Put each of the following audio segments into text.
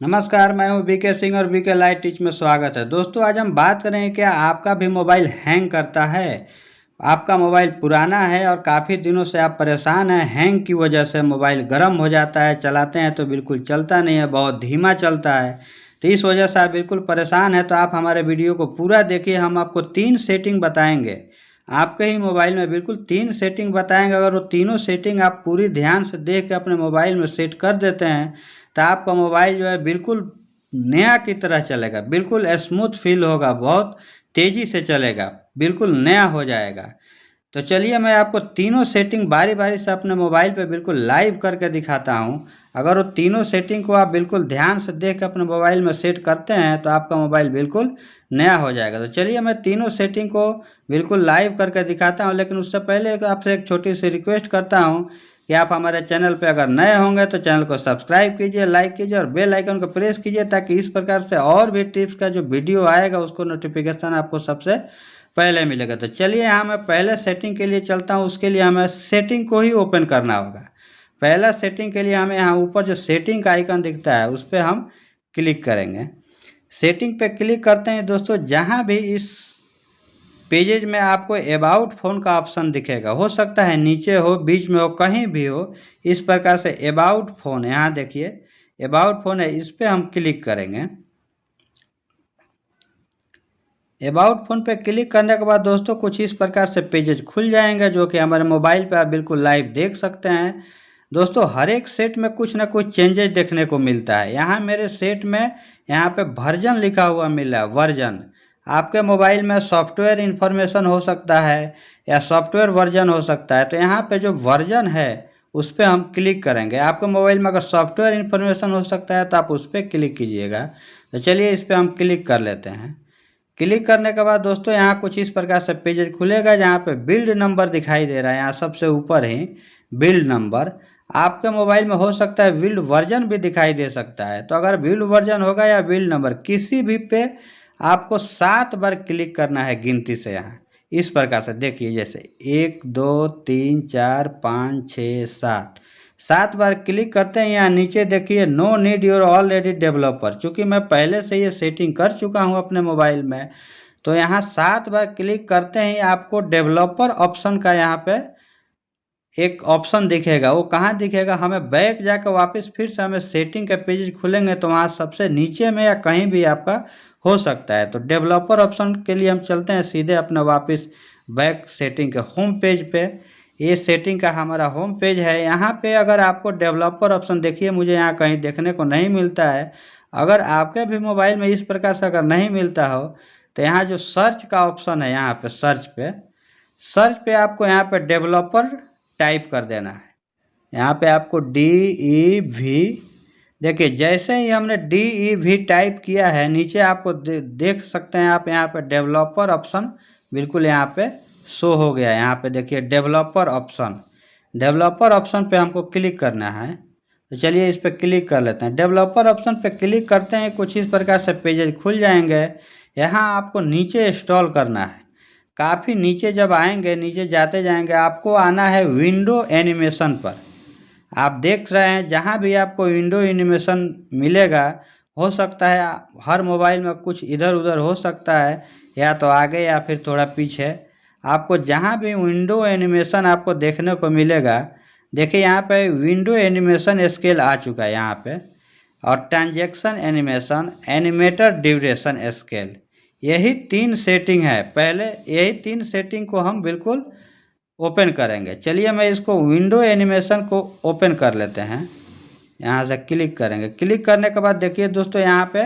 नमस्कार, मैं हूं बीके सिंह और बीके लाइव टीच में स्वागत है। दोस्तों, आज हम बात करेंगे क्या आपका भी मोबाइल हैंग करता है। आपका मोबाइल पुराना है और काफ़ी दिनों से आप परेशान हैं। हैंग की वजह से मोबाइल गर्म हो जाता है, चलाते हैं तो बिल्कुल चलता नहीं है, बहुत धीमा चलता है। तो इस वजह से आप बिल्कुल परेशान हैं तो आप हमारे वीडियो को पूरा देखिए। हम आपको 3 सेटिंग बताएंगे। आपके ही मोबाइल में बिल्कुल 3 सेटिंग बताएंगे। अगर वो तीनों सेटिंग आप पूरी ध्यान से देख के अपने मोबाइल में सेट कर देते हैं तो आपका मोबाइल जो है बिल्कुल नया की तरह चलेगा, बिल्कुल स्मूथ फील होगा, बहुत तेज़ी से चलेगा, बिल्कुल नया हो जाएगा। तो चलिए मैं आपको तीनों सेटिंग बारी बारी से अपने मोबाइल पे बिल्कुल लाइव करके दिखाता हूँ। अगर वो तीनों सेटिंग को आप बिल्कुल ध्यान से देख के अपने मोबाइल में सेट करते हैं तो आपका मोबाइल बिल्कुल नया हो जाएगा। तो चलिए मैं तीनों सेटिंग को बिल्कुल लाइव करके दिखाता हूँ, लेकिन उससे पहले आपसे एक छोटी सी रिक्वेस्ट करता हूँ कि आप हमारे चैनल पे अगर नए होंगे तो चैनल को सब्सक्राइब कीजिए, लाइक कीजिए और बेल आइकन को प्रेस कीजिए, ताकि इस प्रकार से और भी टिप्स का जो वीडियो आएगा उसको नोटिफिकेशन आपको सबसे पहले मिलेगा। तो चलिए यहाँ मैं पहले सेटिंग के लिए चलता हूँ। उसके लिए हमें सेटिंग को ही ओपन करना होगा। पहला सेटिंग के लिए हमें यहाँ ऊपर जो सेटिंग का आइकन दिखता है उस पर हम क्लिक करेंगे। सेटिंग पे क्लिक करते हैं दोस्तों, जहाँ भी इस पेजेज में आपको अबाउट फ़ोन का ऑप्शन दिखेगा, हो सकता है नीचे हो, बीच में हो, कहीं भी हो। इस प्रकार से अबाउट फ़ोन, यहाँ देखिए अबाउट फ़ोन है, इस पर हम क्लिक करेंगे। अबाउट फ़ोन पे क्लिक करने के बाद दोस्तों कुछ इस प्रकार से पेजेज खुल जाएंगे, जो कि हमारे मोबाइल पे आप बिल्कुल लाइव देख सकते हैं। दोस्तों हर एक सेट में कुछ ना कुछ चेंजेस देखने को मिलता है। यहाँ मेरे सेट में यहाँ पे वर्जन लिखा हुआ मिला है, वर्जन। आपके मोबाइल में सॉफ्टवेयर इन्फॉर्मेशन हो सकता है या सॉफ्टवेयर वर्जन हो सकता है। तो यहाँ पे जो वर्जन है उस पर हम क्लिक करेंगे। आपके मोबाइल में अगर सॉफ्टवेयर इन्फॉर्मेशन हो सकता है तो आप उस पर क्लिक कीजिएगा। तो चलिए इस पर हम क्लिक कर लेते हैं। क्लिक करने के बाद दोस्तों यहाँ कुछ इस प्रकार से पेज खुलेगा, जहाँ पे बिल्ड नंबर दिखाई दे रहा है। यहाँ सबसे ऊपर ही बिल्ड नंबर। आपके मोबाइल में हो सकता है बिल्ड वर्जन भी दिखाई दे सकता है। तो अगर बिल्ड वर्जन होगा या बिल्ड नंबर किसी भी पे आपको 7 बार क्लिक करना है गिनती से। यहाँ इस प्रकार से देखिए, जैसे 1 2 3 4 5 6 7 7 बार क्लिक करते हैं। यहाँ नीचे देखिए no need your already developer. चूँकि मैं पहले से ये सेटिंग कर चुका हूँ अपने मोबाइल में, तो यहाँ 7 बार क्लिक करते ही आपको डेवलपर ऑप्शन का यहाँ पे एक ऑप्शन दिखेगा। वो कहाँ दिखेगा, हमें बैक जाकर वापस फिर से हमें सेटिंग के पेज खुलेंगे तो वहाँ सबसे नीचे में या कहीं भी आपका हो सकता है। तो डेवलपर ऑप्शन के लिए हम चलते हैं सीधे अपना वापस बैक सेटिंग के होम पेज पे। ये सेटिंग का हमारा होम पेज है। यहाँ पे अगर आपको डेवलपर ऑप्शन देखिए, मुझे यहाँ कहीं देखने को नहीं मिलता है। अगर आपके भी मोबाइल में इस प्रकार से अगर नहीं मिलता हो तो यहाँ जो सर्च का ऑप्शन है, यहाँ पे सर्च पे आपको यहाँ पे डेवलपर टाइप कर देना है। यहाँ पे आपको DEV, देखिए जैसे ही हमने DEV टाइप किया है, नीचे आपको देख सकते हैं आप, यहाँ पे डेवलपर ऑप्शन बिल्कुल यहाँ पे शो हो गया है। यहाँ पे देखिए डेवलपर ऑप्शन पे हमको क्लिक करना है। तो चलिए इस पर क्लिक कर लेते हैं। डेवलपर ऑप्शन पे क्लिक करते हैं, कुछ इस प्रकार से पेजेज खुल जाएंगे। यहाँ आपको नीचे स्क्रॉल करना है। काफ़ी नीचे जब आएंगे, नीचे जाते जाएंगे, आपको आना है विंडो एनिमेशन पर। आप देख रहे हैं जहाँ भी आपको विंडो एनिमेशन मिलेगा, हो सकता है हर मोबाइल में कुछ इधर उधर हो सकता है, या तो आगे या फिर थोड़ा पीछे। आपको जहाँ भी विंडो एनिमेशन आपको देखने को मिलेगा, देखिए यहाँ पे विंडो एनिमेशन स्केल आ चुका है यहाँ पे, और transaction animation, animator duration scale, यही 3 सेटिंग है। पहले यही 3 सेटिंग को हम बिल्कुल ओपन करेंगे। चलिए मैं इसको विंडो एनिमेशन को ओपन कर लेते हैं। यहाँ से क्लिक करेंगे। क्लिक करने के बाद देखिए दोस्तों, यहाँ पे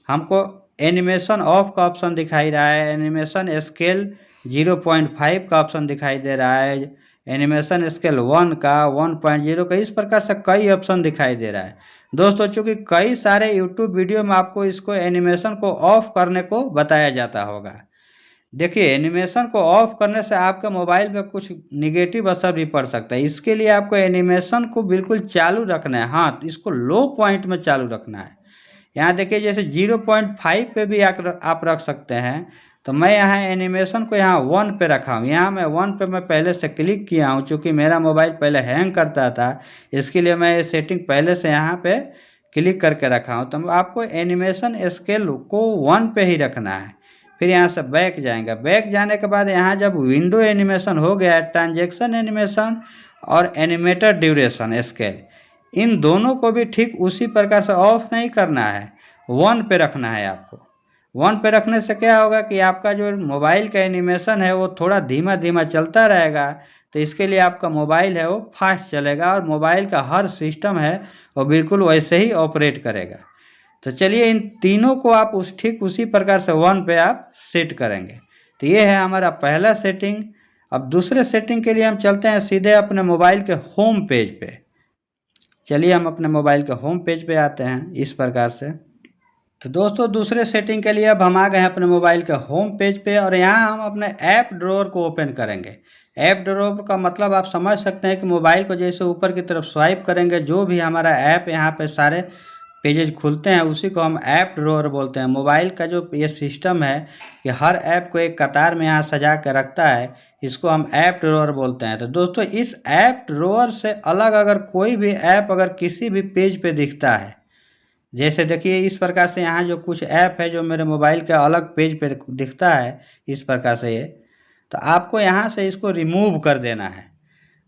हमको एनिमेशन ऑफ का ऑप्शन दिखाई रहा है, एनिमेशन स्केल 0.5 का ऑप्शन दिखाई दे रहा है, एनिमेशन स्केल 1 का, 1.0 का, इस प्रकार से कई ऑप्शन दिखाई दे रहा है। दोस्तों चूँकि कई सारे यूट्यूब वीडियो में आपको इसको एनिमेशन को ऑफ करने को बताया जाता होगा। देखिए एनिमेशन को ऑफ करने से आपके मोबाइल में कुछ निगेटिव असर भी पड़ सकता है। इसके लिए आपको एनिमेशन को बिल्कुल चालू रखना है। हाँ, इसको लो पॉइंट में चालू रखना है। यहाँ देखिए जैसे 0.5 पे भी आप रख सकते हैं। तो मैं यहाँ एनिमेशन को यहाँ 1 पे रखा हूँ। यहाँ मैं 1 पे मैं पहले से क्लिक किया हूँ, चूँकि मेरा मोबाइल पहले हैंग करता था, इसके लिए मैं ये सेटिंग पहले से यहाँ पे क्लिक करके रखा हूँ, तो आपको एनिमेशन स्केल को 1 पे ही रखना है। फिर यहाँ से बैक जाएंगे, बैक जाने के बाद यहाँ जब विंडो एनिमेशन हो गया है, ट्रांजैक्शन एनिमेशन और एनिमेटेड ड्यूरेशन स्केल, इन दोनों को भी ठीक उसी प्रकार से ऑफ नहीं करना है, 1 पे रखना है आपको। 1 पे रखने से क्या होगा कि आपका जो मोबाइल का एनिमेशन है वो थोड़ा धीमा धीमा चलता रहेगा, तो इसके लिए आपका मोबाइल है वो फास्ट चलेगा और मोबाइल का हर सिस्टम है वो बिल्कुल वैसे ही ऑपरेट करेगा। तो चलिए इन तीनों को आप ठीक उसी प्रकार से 1 पे आप सेट करेंगे। तो ये है हमारा पहला सेटिंग। अब दूसरे सेटिंग के लिए हम चलते हैं सीधे अपने मोबाइल के होम पेज पे। चलिए हम अपने मोबाइल के होम पेज पे आते हैं इस प्रकार से। तो दोस्तों दूसरे सेटिंग के लिए अब हम आ गए हैं अपने मोबाइल के होम पेज पे, और यहाँ हम अपने ऐप ड्रॉअर को ओपन करेंगे। ऐप ड्रॉअर का मतलब आप समझ सकते हैं कि मोबाइल को जैसे ऊपर की तरफ स्वाइप करेंगे, जो भी हमारा ऐप यहाँ पे सारे पेजेज खुलते हैं उसी को हम ऐप ड्रॉअर बोलते हैं। मोबाइल का जो ये सिस्टम है कि हर ऐप को एक कतार में यहाँ सजा के रखता है, इसको हम ऐप ड्रॉअर बोलते हैं। तो दोस्तों इस ऐप ड्रॉअर से अलग अगर कोई भी ऐप अगर किसी भी पेज पे दिखता है, जैसे देखिए इस प्रकार से यहाँ जो कुछ ऐप है जो मेरे मोबाइल के अलग पेज पे दिखता है इस प्रकार से ये, तो आपको यहाँ से इसको रिमूव कर देना है।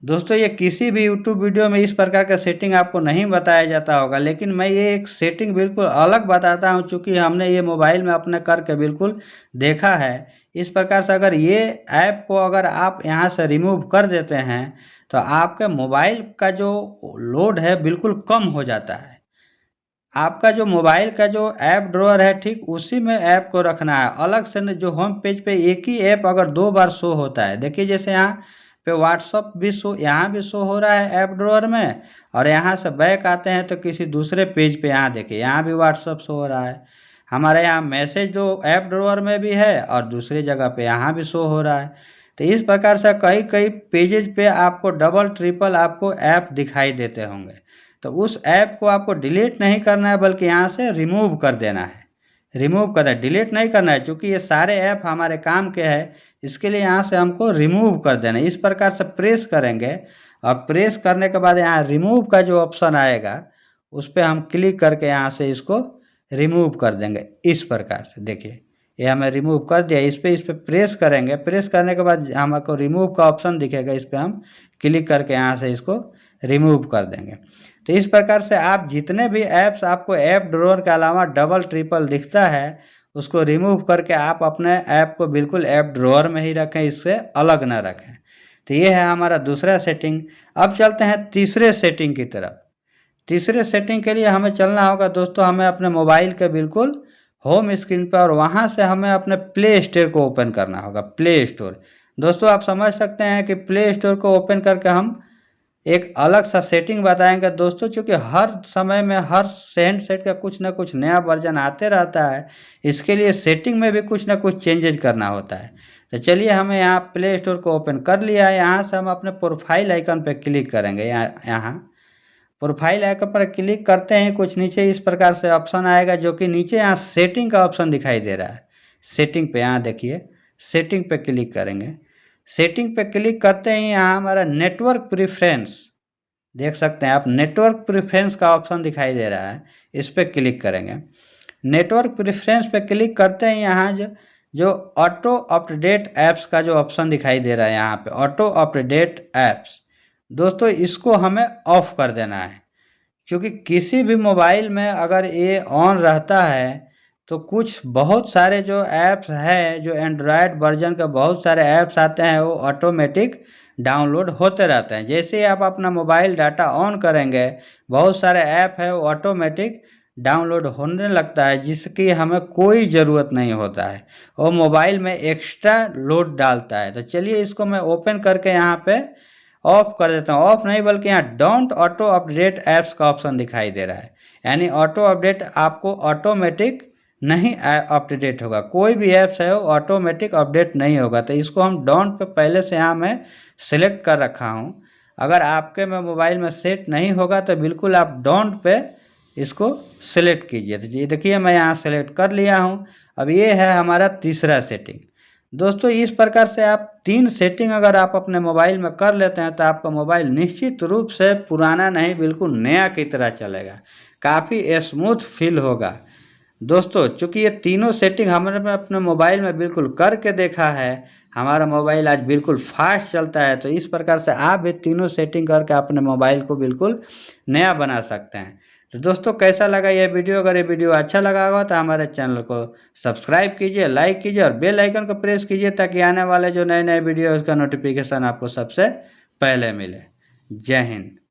दोस्तों ये किसी भी यूट्यूब वीडियो में इस प्रकार का सेटिंग आपको नहीं बताया जाता होगा, लेकिन मैं ये एक सेटिंग बिल्कुल अलग बताता हूँ, चूँकि हमने ये मोबाइल में अपने करके बिल्कुल देखा है। इस प्रकार से अगर ये ऐप को अगर आप यहाँ से रिमूव कर देते हैं तो आपके मोबाइल का जो लोड है बिल्कुल कम हो जाता है। आपका जो मोबाइल का जो ऐप ड्रॉअर है ठीक उसी में ऐप को रखना है, अलग से जो होम पेज पे एक ही ऐप अगर 2 बार शो होता है। देखिए जैसे यहाँ पे व्हाट्सअप भी शो, यहाँ भी शो हो रहा है ऐप ड्रॉअर में, और यहाँ से बैक आते हैं तो किसी दूसरे पेज पे यहाँ देखिए यहाँ भी व्हाट्सअप शो हो रहा है। हमारे यहाँ मैसेज जो ऐप ड्रॉअर में भी है और दूसरी जगह पे यहाँ भी शो हो रहा है। तो इस प्रकार से कई कई पेजेज पे आपको डबल ट्रिपल आपको ऐप दिखाई देते होंगे। तो उस ऐप को आपको डिलीट नहीं करना है बल्कि यहाँ से रिमूव कर देना है। रिमूव करना है, डिलीट नहीं करना है, क्योंकि ये सारे ऐप हमारे काम के हैं, इसके लिए यहाँ से हमको रिमूव कर देना है। इस प्रकार से प्रेस करेंगे और प्रेस करने के बाद यहाँ रिमूव का जो ऑप्शन आएगा उस पर हम क्लिक करके यहाँ से इसको रिमूव कर देंगे इस प्रकार से। देखिए ये हमें रिमूव कर दिया, इस पर प्रेस करेंगे, प्रेस करने के बाद हमको रिमूव का ऑप्शन दिखेगा, इस पर हम क्लिक करके यहाँ से इसको रिमूव कर देंगे। तो इस प्रकार से आप जितने भी ऐप्स आपको ऐप ड्रॉअर के अलावा डबल ट्रिपल दिखता है उसको रिमूव करके आप अपने ऐप को बिल्कुल ऐप ड्रॉअर में ही रखें, इससे अलग ना रखें। तो ये है हमारा दूसरा सेटिंग। अब चलते हैं तीसरे सेटिंग की तरफ। तीसरे सेटिंग के लिए हमें चलना होगा दोस्तों, हमें अपने मोबाइल के बिल्कुल होम स्क्रीन पर, और वहाँ से हमें अपने प्ले स्टोर को ओपन करना होगा। प्ले स्टोर दोस्तों आप समझ सकते हैं कि प्ले स्टोर को ओपन करके हम एक अलग सा सेटिंग बताएंगे दोस्तों, क्योंकि हर समय में हर हैंडसेट का कुछ ना कुछ नया वर्जन आते रहता है, इसके लिए सेटिंग में भी कुछ ना कुछ चेंजेज करना होता है। तो चलिए हमें यहाँ प्ले स्टोर को ओपन कर लिया है, यहाँ से हम अपने प्रोफाइल आइकन पर क्लिक करेंगे। यहाँ प्रोफाइल आइकन पर क्लिक करते हैं, कुछ नीचे इस प्रकार से ऑप्शन आएगा, जो कि नीचे यहाँ सेटिंग का ऑप्शन दिखाई दे रहा है। सेटिंग पे यहाँ देखिए सेटिंग पे क्लिक करेंगे। सेटिंग पे क्लिक करते ही यहाँ हमारा नेटवर्क प्रेफरेंस देख सकते हैं आप, नेटवर्क प्रेफरेंस का ऑप्शन दिखाई दे रहा है, इस पर क्लिक करेंगे। नेटवर्क प्रेफरेंस पे क्लिक करते हैं यहाँ जो ऑटो अपडेट ऐप्स का जो ऑप्शन दिखाई दे रहा है, यहाँ पे ऑटो अपडेट ऐप्स दोस्तों इसको हमें ऑफ कर देना है, क्योंकि किसी भी मोबाइल में अगर ये ऑन रहता है तो कुछ बहुत सारे जो ऐप्स हैं, जो एंड्रॉयड वर्जन के बहुत सारे ऐप्स आते हैं, वो ऑटोमेटिक डाउनलोड होते रहते हैं। जैसे ही आप अपना मोबाइल डाटा ऑन करेंगे बहुत सारे ऐप है वो ऑटोमेटिक डाउनलोड होने लगता है, जिसकी हमें कोई ज़रूरत नहीं होता है, वो मोबाइल में एक्स्ट्रा लोड डालता है। तो चलिए इसको मैं ओपन करके यहाँ पे ऑफ कर देता हूँ। ऑफ नहीं बल्कि यहाँ डोंट ऑटो अपडेट ऐप्स का ऑप्शन दिखाई दे रहा है, यानी ऑटो अपडेट आपको ऑटोमेटिक नहीं अपडेट होगा, कोई भी ऐप्स है वो ऑटोमेटिक अपडेट नहीं होगा। तो इसको हम डोंट पे पहले से यहाँ मैं सिलेक्ट कर रखा हूँ। अगर आपके में मोबाइल में सेट नहीं होगा तो बिल्कुल आप डोंट पे इसको सिलेक्ट कीजिए। तो ये देखिए मैं यहाँ सेलेक्ट कर लिया हूँ। अब ये है हमारा तीसरा सेटिंग दोस्तों इस प्रकार से आप 3 सेटिंग अगर आप अपने मोबाइल में कर लेते हैं तो आपका मोबाइल निश्चित रूप से पुराना नहीं बिल्कुल नया की तरह चलेगा, काफ़ी स्मूथ फील होगा। दोस्तों चूँकि ये तीनों सेटिंग हमने अपने मोबाइल में बिल्कुल करके देखा है, हमारा मोबाइल आज बिल्कुल फास्ट चलता है। तो इस प्रकार से आप भी तीनों सेटिंग करके अपने मोबाइल को बिल्कुल नया बना सकते हैं। तो दोस्तों कैसा लगा ये वीडियो? अगर ये वीडियो अच्छा लगा होगा तो हमारे चैनल को सब्सक्राइब कीजिए, लाइक कीजिए और बेल आइकन को प्रेस कीजिए ताकि आने वाले जो नए-नए वीडियो है उसका नोटिफिकेशन आपको सबसे पहले मिले। जय हिंद।